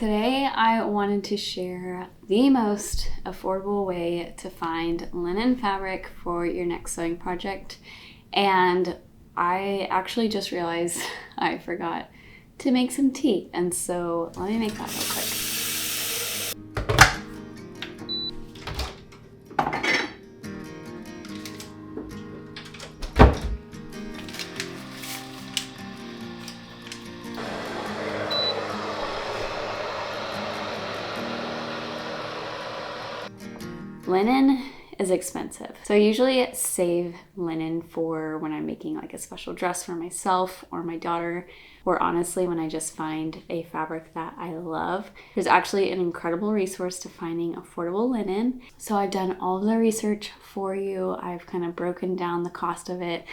Today I wanted to share the most affordable way to find linen fabric for your next sewing project. And I actually just realized I forgot to make some tea. And so let me make that real quick. Linen is expensive. So I usually save linen for when I'm making like a special dress for myself or my daughter, or honestly when I just find a fabric that I love. There's actually an incredible resource to finding affordable linen. So I've done all of the research for you. I've kind of broken down the cost of it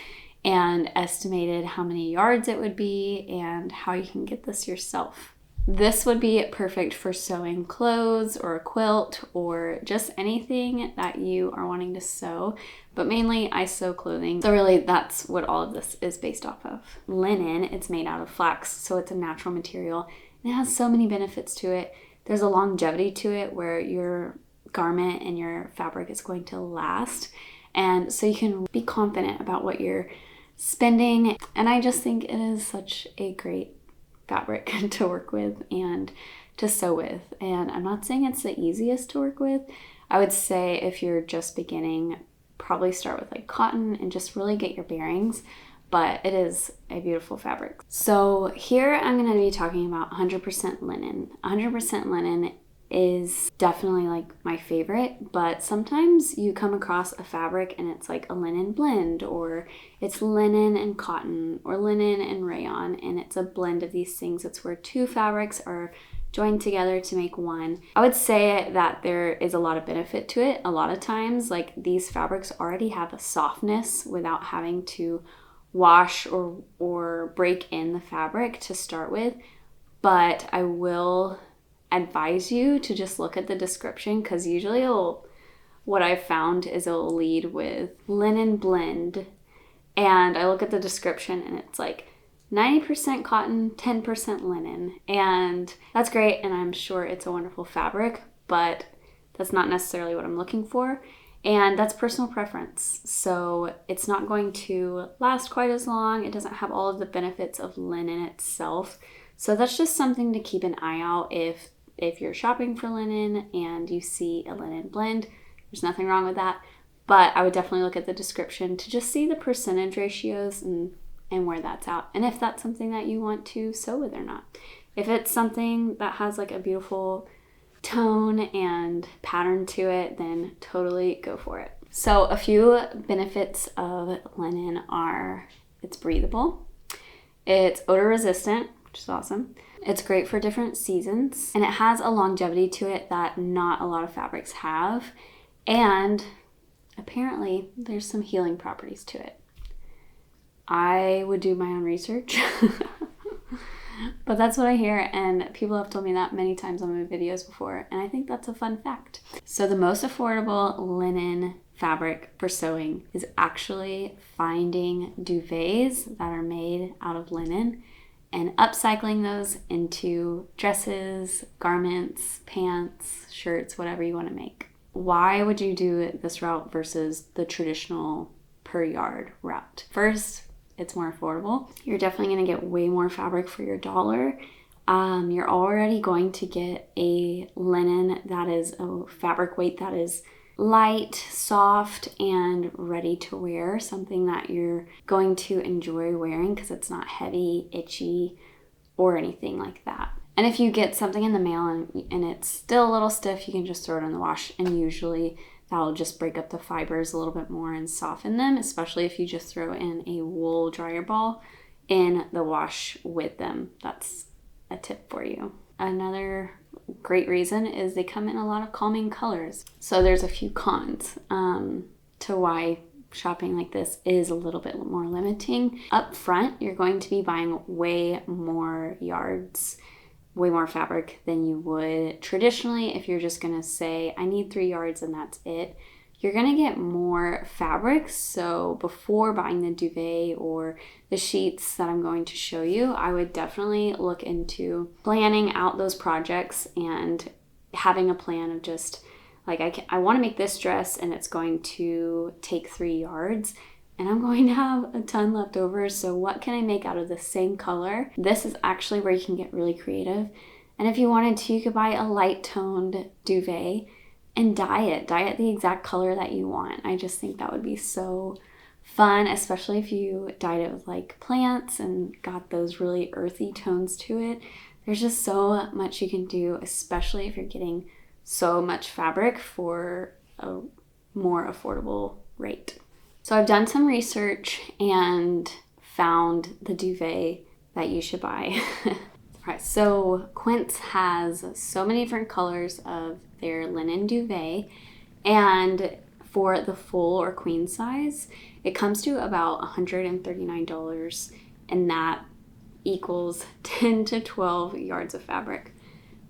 and estimated how many yards it would be and how you can get this yourself. This would be perfect for sewing clothes or a quilt or just anything that you are wanting to sew, but mainly I sew clothing. So really that's what all of this is based off of. Linen, it's made out of flax, so it's a natural material. And it has so many benefits to it. There's a longevity to it where your garment and your fabric is going to last. And so you can be confident about what you're spending. And I just think it is such a great fabric to work with and to sew with. And I'm not saying it's the easiest to work with. I would say if you're just beginning, probably start with like cotton and just really get your bearings, but it is a beautiful fabric. So here I'm going to be talking about 100% linen. 100% linen is definitely like my favorite, but sometimes you come across a fabric and it's like a linen blend, or it's linen and cotton, or linen and rayon, and it's a blend of these things. It's where two fabrics are joined together to make one. I would say that there is a lot of benefit to it. A lot of times, like, these fabrics already have a softness without having to wash or break in the fabric to start with, but I will advise you to just look at the description, because usually what I've found is it'll lead with linen blend, and I look at the description and it's like 90% cotton, 10% linen, and that's great, and I'm sure it's a wonderful fabric, but that's not necessarily what I'm looking for, and that's personal preference. So it's not going to last quite as long. It doesn't have all of the benefits of linen itself. So that's just something to keep an eye out if you're shopping for linen and you see a linen blend. There's nothing wrong with that, but I would definitely look at the description to just see the percentage ratios and where that's at, and if that's something that you want to sew with or not. If it's something that has like a beautiful tone and pattern to it, then totally go for it. So a few benefits of linen are it's breathable, it's odor resistant, which is awesome. It's great for different seasons, and it has a longevity to it that not a lot of fabrics have, and apparently there's some healing properties to it. I would do my own research, but that's what I hear, and people have told me that many times on my videos before, and I think that's a fun fact. So the most affordable linen fabric for sewing is actually finding duvets that are made out of linen and upcycling those into dresses, garments, pants, shirts, whatever you want to make. Why would you do this route versus the traditional per yard route? First, it's more affordable. You're definitely going to get way more fabric for your dollar. You're already going to get a linen that is a fabric weight that is light, soft, and ready to wear, something that you're going to enjoy wearing because it's not heavy, itchy, or anything like that. And if you get something in the mail and it's still a little stiff, you can just throw it in the wash, and usually that'll just break up the fibers a little bit more and soften them, especially if you just throw in a wool dryer ball in the wash with them. That's a tip for you. Another great reason is they come in a lot of calming colors. So there's a few cons to why shopping like this is a little bit more limiting. Up front, you're going to be buying way more yards, way more fabric than you would traditionally if you're just going to say, I need 3 yards and that's it. you're going to get more fabric. So before buying the duvet or the sheets that I'm going to show you, I would definitely look into planning out those projects and having a plan of just like, I want to make this dress and it's going to take 3 yards and I'm going to have a ton left over. So what can I make out of the same color? This is actually where you can get really creative. And if you wanted to, you could buy a light toned duvet and dye it the exact color that you want. I just think that would be so fun, especially if you dyed it with like plants and got those really earthy tones to it. There's just so much you can do, especially if you're getting so much fabric for a more affordable rate. So I've done some research and found the duvet that you should buy. Right, so Quince has so many different colors of their linen duvet, and for the full or queen size, it comes to about $139, and that equals 10 to 12 yards of fabric.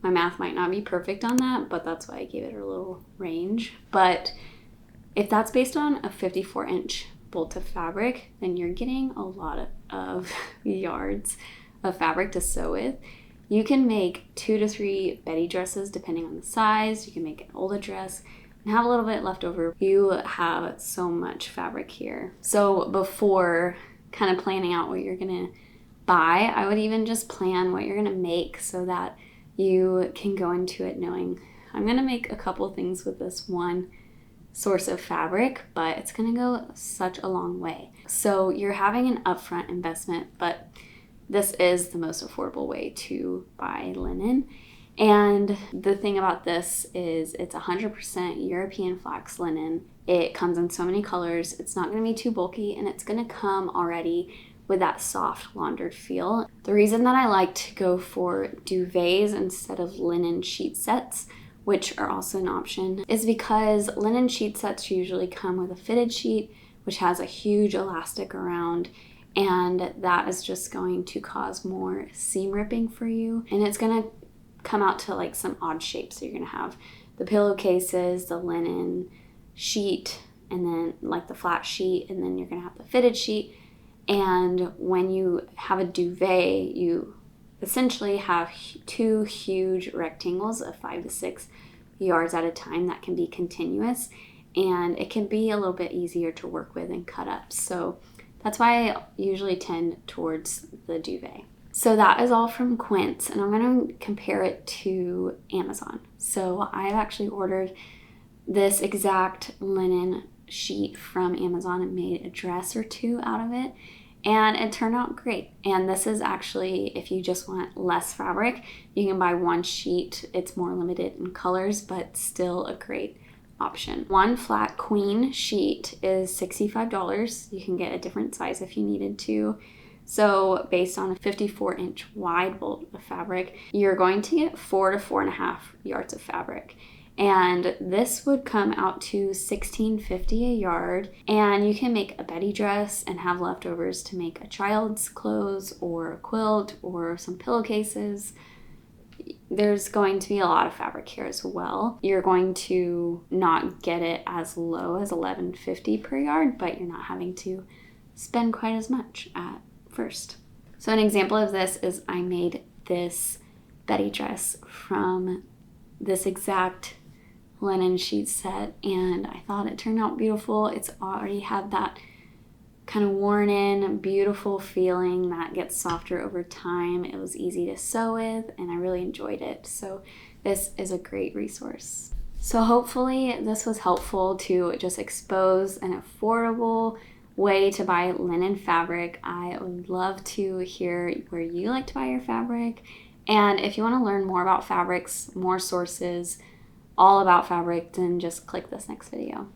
My math might not be perfect on that, but that's why I gave it a little range. But if that's based on a 54-inch bolt of fabric, then you're getting a lot of yards of fabric to sew with. You can make 2 to 3 Betty dresses depending on the size. You can make an Ola dress and have a little bit left over. You have so much fabric here. So before kind of planning out what you're gonna buy, I would even just plan what you're gonna make so that you can go into it knowing I'm gonna make a couple things with this one source of fabric, but it's gonna go such a long way. So you're having an upfront investment, but this is the most affordable way to buy linen. And the thing about this is it's 100% European flax linen. It comes in so many colors. It's not going to be too bulky, and it's going to come already with that soft laundered feel. The reason that I like to go for duvets instead of linen sheet sets, which are also an option, is because linen sheet sets usually come with a fitted sheet, which has a huge elastic around, and that is just going to cause more seam ripping for you, and it's going to come out to like some odd shapes. So you're going to have the pillowcases, the linen sheet, and then like the flat sheet, and then you're going to have the fitted sheet. And when you have a duvet, you essentially have 2 huge rectangles of 5 to 6 yards at a time that can be continuous, and it can be a little bit easier to work with and cut up. So that's why I usually tend towards the duvet. So that is all from Quince, and I'm going to compare it to Amazon. So I've actually ordered this exact linen sheet from Amazon and made a dress or 2 out of it, and it turned out great. And this is actually, if you just want less fabric, you can buy 1 sheet. It's more limited in colors, but still a great option. 1 flat queen sheet is $65. You can get a different size if you needed to. So based on a 54-inch wide bolt of fabric, you're going to get 4 to 4.5 yards of fabric. And this would come out to $16.50 a yard. And you can make a Betty dress and have leftovers to make a child's clothes or a quilt or some pillowcases. There's going to be a lot of fabric here as well. You're going to not get it as low as $11.50 per yard, but you're not having to spend quite as much at first. So an example of this is I made this Betty dress from this exact linen sheet set, and I thought it turned out beautiful. It's already had that kind of worn in, beautiful feeling that gets softer over time. It was easy to sew with, and I really enjoyed it. So this is a great resource. So hopefully this was helpful to just expose an affordable way to buy linen fabric. I would love to hear where you like to buy your fabric. And if you want to learn more about fabrics, more sources, all about fabric, then just click this next video.